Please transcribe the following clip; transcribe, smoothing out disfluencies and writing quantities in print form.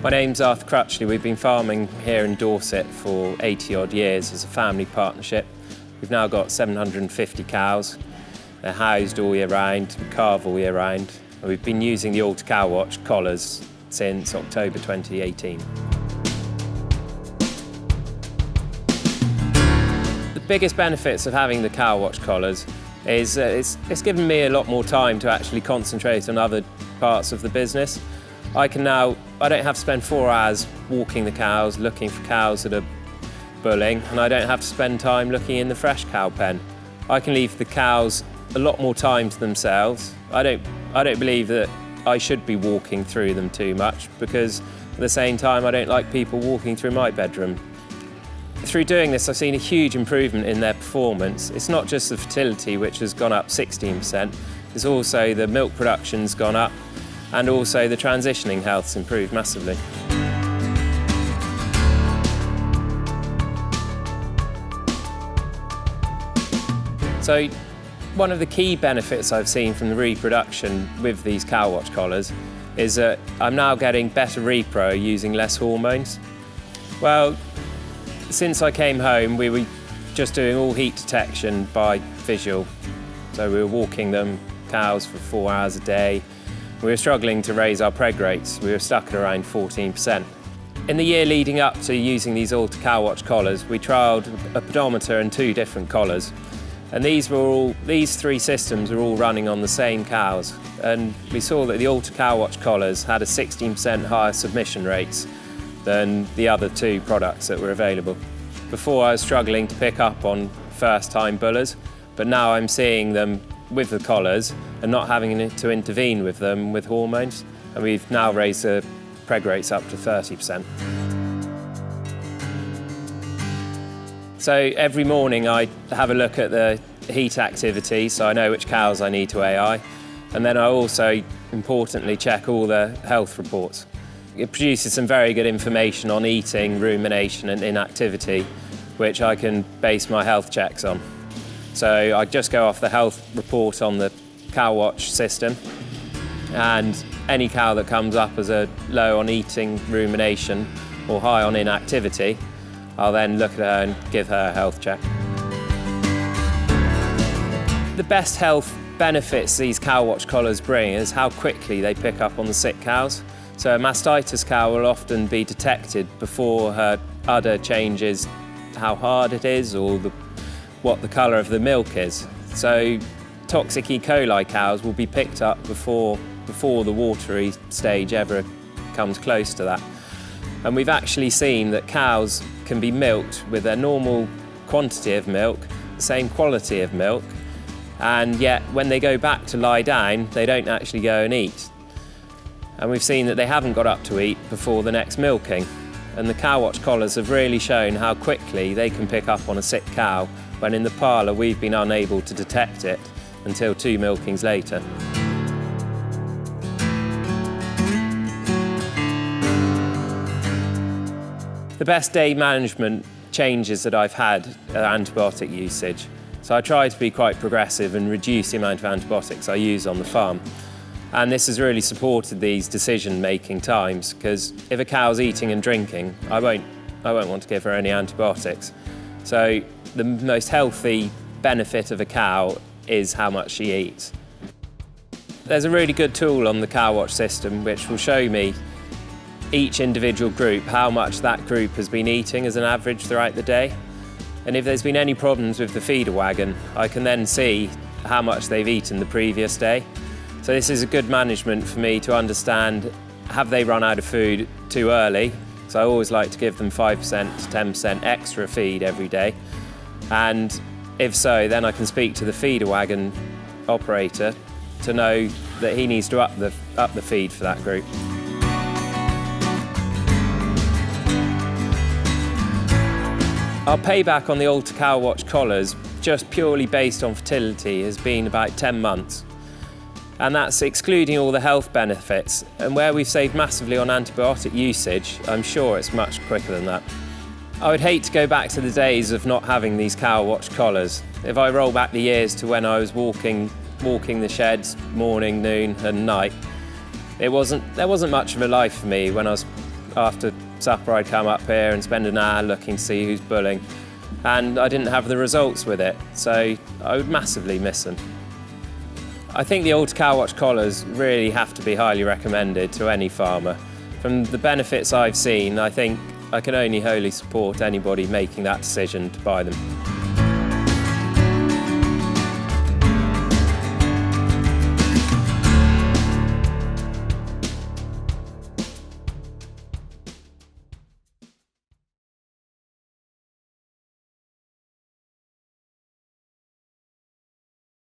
My name's Arthur Crutchley. We've been farming here in Dorset for 80 odd years as a family partnership. We've now got 750 cows. They're housed all year round, we calve all year round. And we've been using the Alta Cow Watch collars since October 2018. The biggest benefits of having the Cow Watch collars is it's given me a lot more time to actually concentrate on other parts of the business. I don't have to spend 4 hours walking the cows, looking for cows that are bulling, and I don't have to spend time looking in the fresh cow pen. I can leave the cows a lot more time to themselves. I don't believe that I should be walking through them too much, because at the same time I don't like people walking through my bedroom. Through doing this, I've seen a huge improvement in their performance. It's not just the fertility, which has gone up 16%, it's also the milk production's gone up, and also the transitioning health's improved massively. So one of the key benefits I've seen from the reproduction with these Cow Watch collars is that I'm now getting better repro using less hormones. Well, since I came home, we were just doing all heat detection by visual. So we were walking them, cows, for 4 hours a day. We were struggling to raise our preg rates. We were stuck at around 14%. In the year leading up to using these Alta Cow Watch collars, we trialled a pedometer and 2 different collars. And these 3 systems are all running on the same cows. And we saw that the Alta Cow Watch collars had a 16% higher submission rates than the other 2 products that were available. Before I was struggling to pick up on first-time bullers, but now I'm seeing them with the collars and not having to intervene with them with hormones. And we've now raised the preg rates up to 30%. So every morning I have a look at the heat activity, so I know which cows I need to AI. And then I also, importantly, check all the health reports. It produces some very good information on eating, rumination and inactivity, which I can base my health checks on. So I just go off the health report on the Cow Watch system, and any cow that comes up as a low on eating, rumination or high on inactivity, I'll then look at her and give her a health check. The best health benefits these Cow Watch collars bring is how quickly they pick up on the sick cows. So a mastitis cow will often be detected before her udder changes how hard it is or what the colour of the milk is. So toxic E. coli cows will be picked up before the watery stage ever comes close to that. And we've actually seen that cows can be milked with their normal quantity of milk, the same quality of milk, and yet when they go back to lie down, they don't actually go and eat. And we've seen that they haven't got up to eat before the next milking. And the Cow Watch collars have really shown how quickly they can pick up on a sick cow, when in the parlour we've been unable to detect it until 2 milkings later. The best day management changes that I've had are antibiotic usage. So I try to be quite progressive and reduce the amount of antibiotics I use on the farm. And this has really supported these decision-making times, because if a cow's eating and drinking, I won't want to give her any antibiotics. So the most healthy benefit of a cow is how much she eats. There's a really good tool on the Cow Watch system which will show me each individual group, how much that group has been eating as an average throughout the day. And if there's been any problems with the feeder wagon, I can then see how much they've eaten the previous day. So this is a good management for me to understand, have they run out of food too early? So I always like to give them 5% to 10% extra feed every day. And if so, then I can speak to the feeder wagon operator to know that he needs to up the feed for that group. Our payback on the Alta Cow Watch collars, just purely based on fertility, has been about 10 months. And that's excluding all the health benefits. And where we've saved massively on antibiotic usage, I'm sure it's much quicker than that. I would hate to go back to the days of not having these Cow Watch collars. If I roll back the years to when I was walking the sheds morning, noon and night, there wasn't much of a life for me when I was after supper I'd come up here and spend an hour looking to see who's bulling, and I didn't have the results with it, so I would massively miss them. I think the Alta Cow Watch collars really have to be highly recommended to any farmer. From the benefits I've seen, I think I can only wholly support anybody making that decision to buy them.